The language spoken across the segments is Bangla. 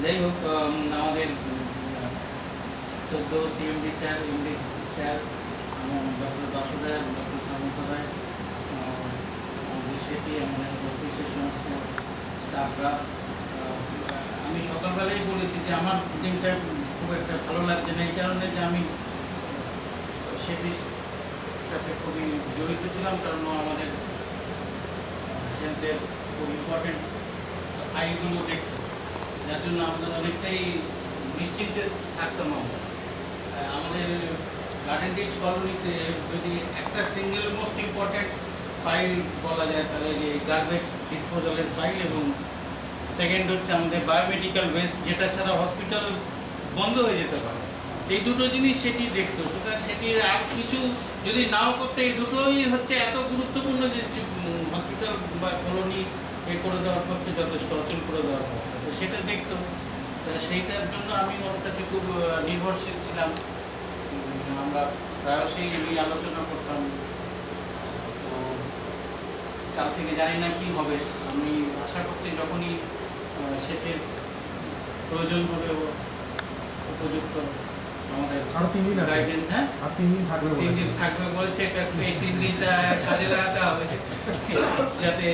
যাই হোক আমাদের সদ্য CMD sir, MD sir, doctor Basudeb, doctor Samanta Ray, আমাদের সেটি আমাদের অফিসের সমস্ত স্টাফরা, আমি সকালবেলাই বলেছি যে আমার দিনটা খুব একটা ভালো লাগছে না, এই কারণে যে আমি সেটির সাথে খুবই জড়িত ছিলাম, কারণ আমাদের হেলথের খুব ইম্পর্টেন্ট ফাইলগুলো দেখতো, যার জন্য আমাদের অনেকটাই নিশ্চিন্তে থাকতাম। আমাদের গার্ডেন রিচ কলোনিতে যদি একটা সিঙ্গেল মোস্ট ইম্পর্টেন্ট ফাইল বলা যায় তাহলে যে গার্বেজ ডিসপোজালের ফাইল, এবং সেকেন্ড হচ্ছে আমাদের বায়োমেডিক্যাল ওয়েস্ট, যেটা ছাড়া হসপিটাল বন্ধ হয়ে যেতে পারে। এই দুটো জিনিস সেটি দেখতো, সুতরাং সেটির আর কিছু যদি নাও করতে, এই দুটোই হচ্ছে এত গুরুত্বপূর্ণ যে হসপিটাল বা কলোনি এ করে দেওয়ার পক্ষে যথেষ্ট, অচল করে দেওয়ার পক্ষে, তো সেটা দেখতো। সেইটার জন্য আমি ওর কাছে খুব নির্ভরশীল ছিলাম, আমরা প্রায়শই এই আলোচনা করতাম। তো কাল থেকে জানি না কি হবে, আমি আশা করছি যখনই সেটির প্রয়োজন হবে ও উপযুক্ত আমাদের গাইডেন্স, হ্যাঁ আর 3 দিন থাকবে বলেছে। এটা এই 3 দিনটা কাজে লাগাতে হবে যাতে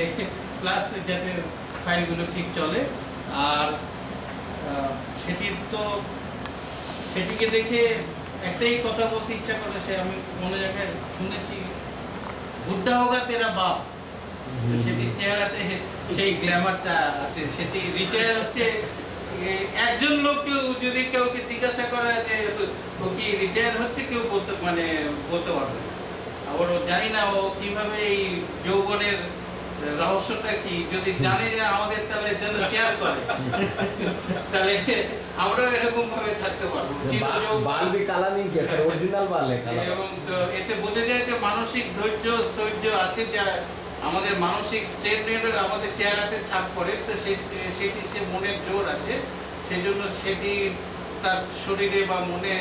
প্লাস যাতে ফাইলগুলো ঠিক চলে। আর সেটিকে দেখে একটাই কথা বলতে ইচ্ছা করে, সে আমি কোনো জায়গায় শুনেছি, বুদ্ধা হোগা তেরা বাপ, সেটির চেহারাতে সেই গ্ল্যামারটা আছে। সেটি রিটায়ার হচ্ছে, একজন লোক কেউ যদি কাউকে জিজ্ঞাসা করে যে ও কি রিটায়ার হচ্ছে, কেউ বলতে পারবে। আবার জানি না ও কিভাবে এই যৌবনের রহস্যটা কি, যদি জানে যে আমাদের তাহলে যেন শেয়ার করে, তাহলে আমরাও এরকম ভাবে থাকতে পারবো। এবং এতে বোঝা যায় যে মানসিক ধৈর্য আছে, যা আমাদের মানসিক স্ট্রেন আমাদের চেহারাতে ছাপ পড়ে। তো সেটি সে মনের জোর আছে, সেই জন্য সেটি তার শরীরে বা মনে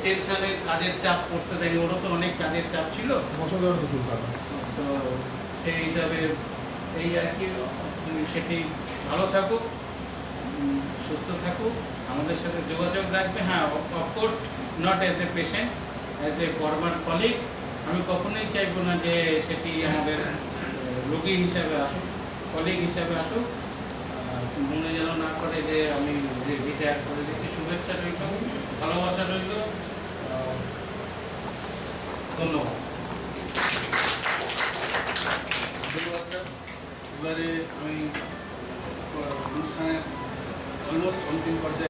টেনশনের কাজের চাপ পড়তে দেয়নি। ওরও তো অনেক কাজের চাপ ছিল, তো সেই হিসাবে এই আর কি। সেটি ভালো থাকুক, সুস্থ থাকুক, আমাদের সাথে যোগাযোগ রাখবে। হ্যাঁ, of course not as a patient, as a former colleague. আমি কখনোই চাইবো না যে সেটি আমাদের রোগী হিসাবে আসুক, কলিগ হিসাবে আসুক। মনে যেন না করে যে আমি রিটায়ার করে দিচ্ছি। শুভেচ্ছা রইল, ভালোবাসা রইল, ধন্যবাদ। এবারে আমি অনুষ্ঠানের অলমোস্ট অন্তিম পর্যায়ে